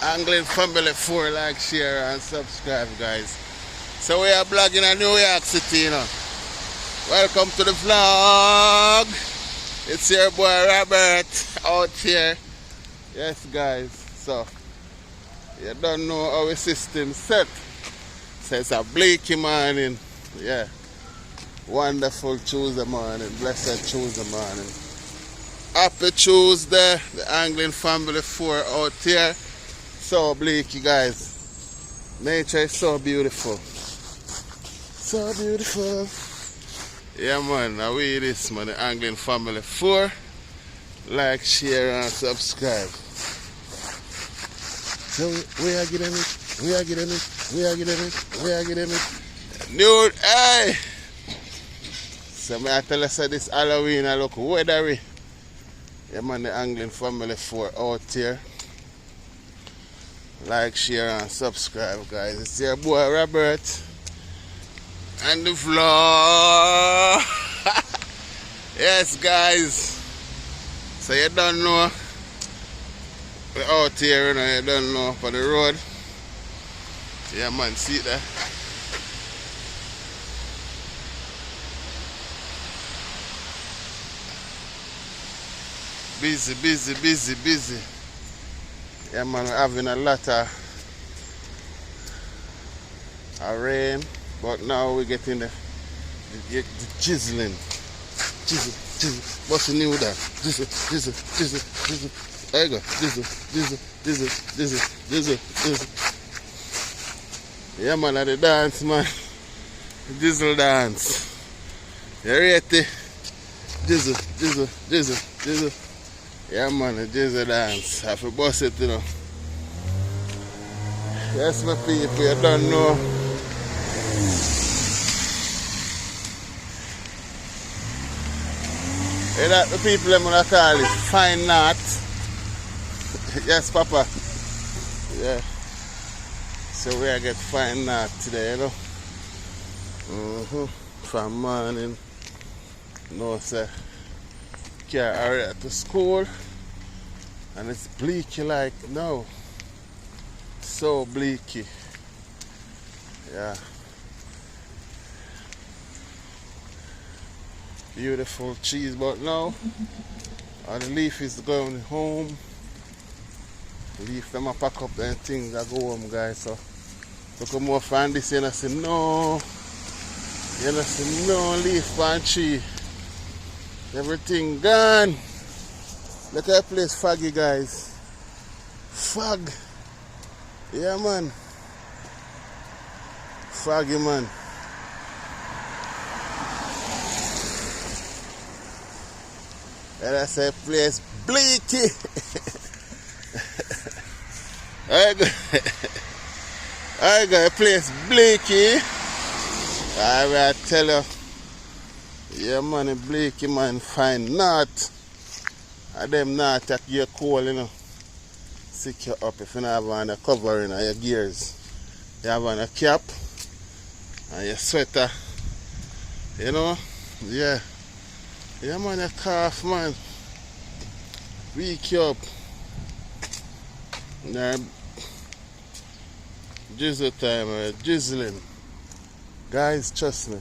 Angling Family 4, like, share, and subscribe, guys. So we are blogging in New York City, you know. Welcome to the vlog. It's your boy Robert out here. Yes, guys. So you don't know how our system set. So it's a bleaky morning. Yeah. Wonderful Tuesday morning. Blessed Tuesday morning. Happy Tuesday. The Angling Family 4 out here. So bleaky, guys. Nature is so beautiful. So beautiful. Yeah, man. Now we this, man. The Angling Family 4. Like, share, and subscribe. So we are getting it. We are getting it. We are getting it. We are getting it. Nude, hey! So I tell us that this Halloween I look weathery. Yeah, man. The Angling Family 4 out here. Like, share, and subscribe, guys. It's your boy Robert and the vlog. Yes, guys. So you don't know we're out here, you know, you don't know for the road. Yeah, man, see it there. Busy, busy, busy, busy. Yeah, man, we're having a lot of rain, but now we're getting the drizzling. Drizzle, drizzle. What's the new that? Drizzle, drizzle, drizzle, drizzle. There you go. Drizzle, drizzle, drizzle, drizzle, drizzle, drizzle. Yeah, man, at the dance, man. Drizzle dance. You ready? Drizzle, drizzle, drizzle, drizzle. Yeah, man, the drizzle dance. I have to bust it, you know. Yes, my people, you don't know. Hey, that the people I'm gonna call it fine knot. Yes, Papa. Yeah. So we are get fine knot today, you know. From morning. No, sir. Car already to school. And it's bleaky like now. So bleaky. Yeah. Beautiful trees, but now all the leaf is going home. Leaf them a pack up and things that go home, guys. So look at more find this, you know, say no. You know, say no leaf on tree. Everything gone. Look at that place foggy, guys. Fog. Yeah, man. Foggy, man. And that's a place bleaky. I got a place bleaky. I will tell you. Yeah, man, bleaky, man, fine knot. And them knot that you're cold, you know. Sick you up if you don't have on a covering on your gears. You have on a cap and your sweater. You know? Yeah. Yeah, man, a cough, man. Weak you up. Now, drizzle time, drizzling. Guys, trust me.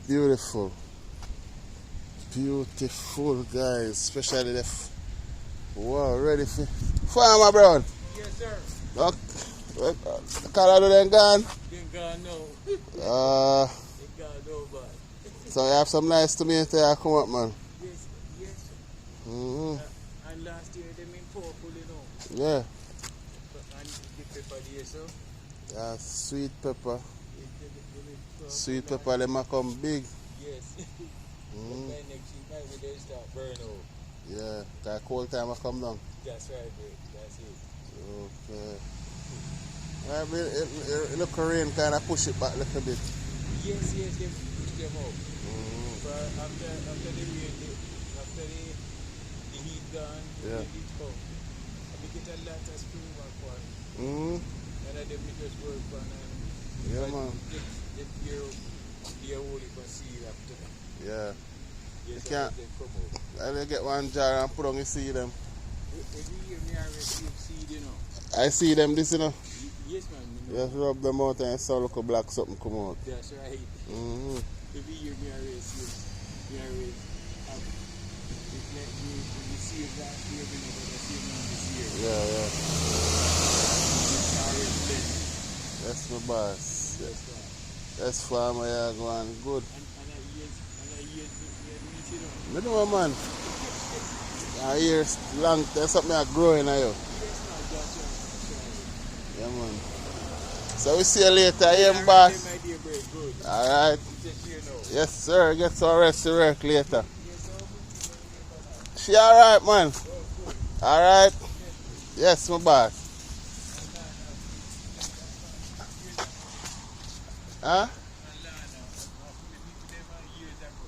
Beautiful. Beautiful, guys. Especially the wow, ready for farmer, bro. Yes, sir. Look, the Colorado then gone. Then gone no. They gone no, but. So you have some nice tomatoes here come up, man. Yes, yes. And last year they made purple, you know. yeah. And the pepper there, so. Yeah, sweet pepper. They Sweet pepper, they might come big. Yes. But by next week, maybe they start burn out. Yeah, that cold time will come down. That's right, babe. That's it. Okay. I mean, it look rain kind of push it back a little bit. Yes, yes, they push them out. But after the rain, after the heat gone, Yeah. the heat come. We get a lot of spring back one. Mm-hmm. And then we just work on and Yeah, man. get your holy for seed after that. Yeah. Yes, can't- they come out. I will get one jar and put on the seed them. Every year, me I receive seed I see them this, you know. Yes, man. Just rub them out and you saw look a black something come out. That's right. Mm-hmm. Every year me always me always reflect me the seed last year, we know the seed now this year. Yeah. It's always blessed. That's my boss. That's right. That's farmer you going good. And a year reach it up. You know man. A year's long, there's something I growing now. Yes, man, that's right. Yeah man. So we see you later, yeah boss. My dear break, good. Alright. You take care now. Yes sir, get some rest to work later. She alright man. Alright. Yes my boss. Huh?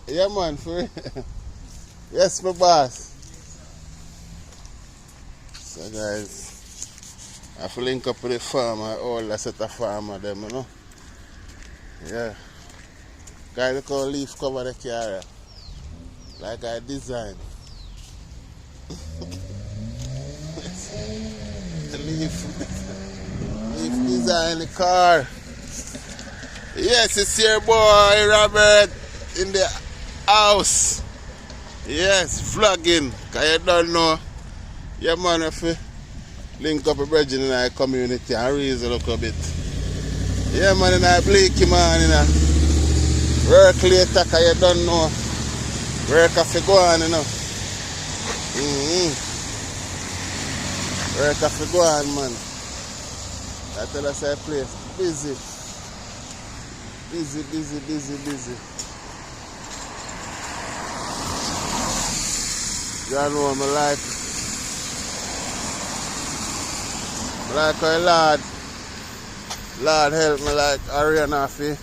Yeah man, for real. Yes my boss. So guys, I have to link up with the farmer, all the set of farmer them, you know. Yeah. Guys, look how leaf cover the car. Like I designed. leaf design the car. Yes, it's your boy Robert in the house. Yes, vlogging. Cause you don't know. Yeah man, if you link up with Bridget in our community and raise a little bit. Yeah man, in our Bleaky man, you know. Work later cause you don't know. Work have to go on, you know. Work have to go on, man. I tell us I place busy. Busy. You know me like how Lord help me like Ariana fi.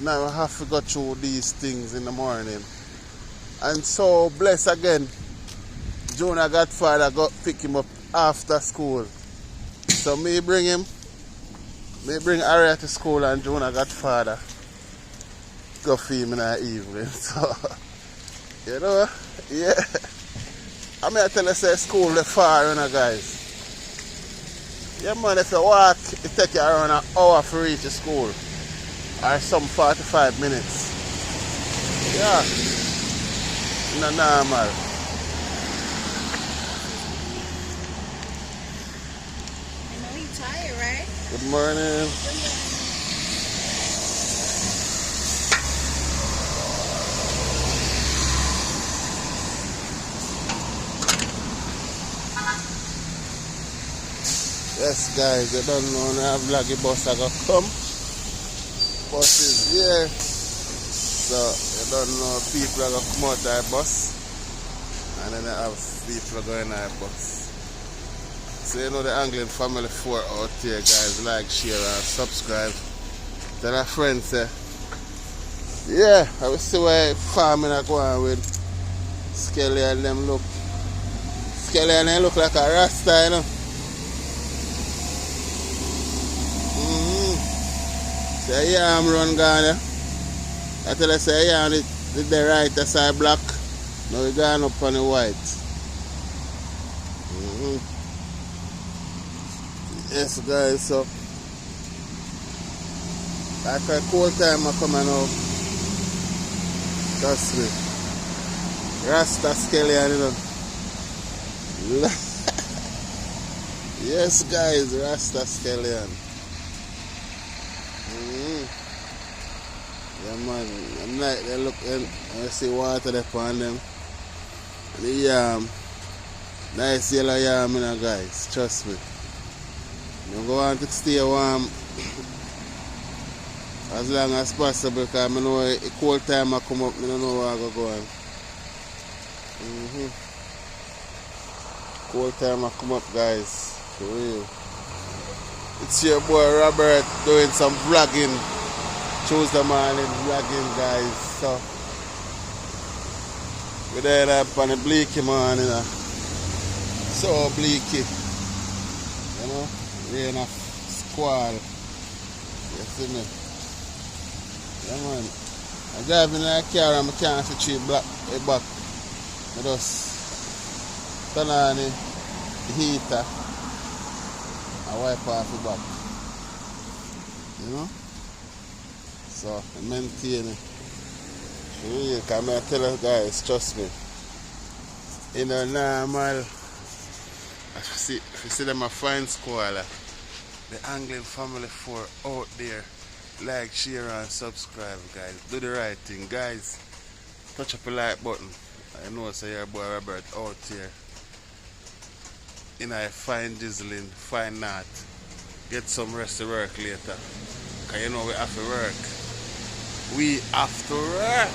Now I have to go through these things in the morning. And so bless again. Jonah Godfather got pick him up after school. So me bring Aria to school and Jonah Godfather go feed me in the evening. So you know, yeah. I mean I tell you say school the far, you know guys. Yeah man, if you walk, it take you around an hour to reach the school. Or some 45 minutes. Yeah. Not normal. I know you're tired, right? Good morning. Yes guys, you don't know when I have vloggy bus I got come. Bus is here. So you don't know people are gonna come out that bus. And then I have people going that bus. So you know the Anglian Family 4 out here guys, like, share and subscribe. Tell a friend say, yeah, I will see where farming are going with Skelly and them look. Skelly and them look like a Rasta, you know. Say yam run gone there. I tell you say yam the right side black. Now we gone up on the white. Yes guys, so like a cold time are coming up. Trust me. Rasta Skeleton, you know. Yes guys, Rasta Skeleton. Yeah man, I'm like they look and I see water there upon them. And the yam, nice yellow yam, you know guys, trust me. You go on to stay warm as long as possible because I know a cold time I come up, I don't know where I go on. Cold time I come up guys, for real. It's your boy Robert doing some vlogging. Tuesday morning vlogging guys. So we're there up on the Bleaky morning. You know. So bleaky. You know, rain of squall. You see me? Yeah man. I'm driving in a car and I can't see tree black back. I just turn on the heater I wipe off the back. You know? So I maintain it. For real, because I tell you guys, trust me. You know, normal. If you see them a fine squall, the Angling Family 4 out there. Like, share and subscribe, guys. Do the right thing, guys. Touch up the like button. I know say your boy Robert out here. You know, fine drizzling, fine knot. Get some rest to work later. Cause you know we have to work. We have to work.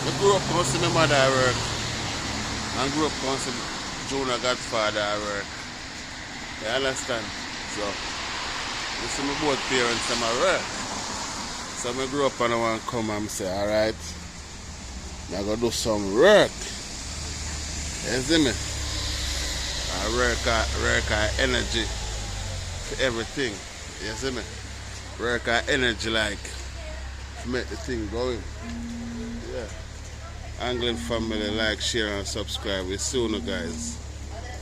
I grew up going to see my mother at work. And grew up going to see Junior Godfather at work. You understand? So, you see my both parents at my work. So I grew up and I want to come and say, alright, I'm going to do some work. You see me? I work our energy for everything. You see me? Work our energy like to make the thing going. Yeah. Angling Family, like, share and subscribe. We soon, guys.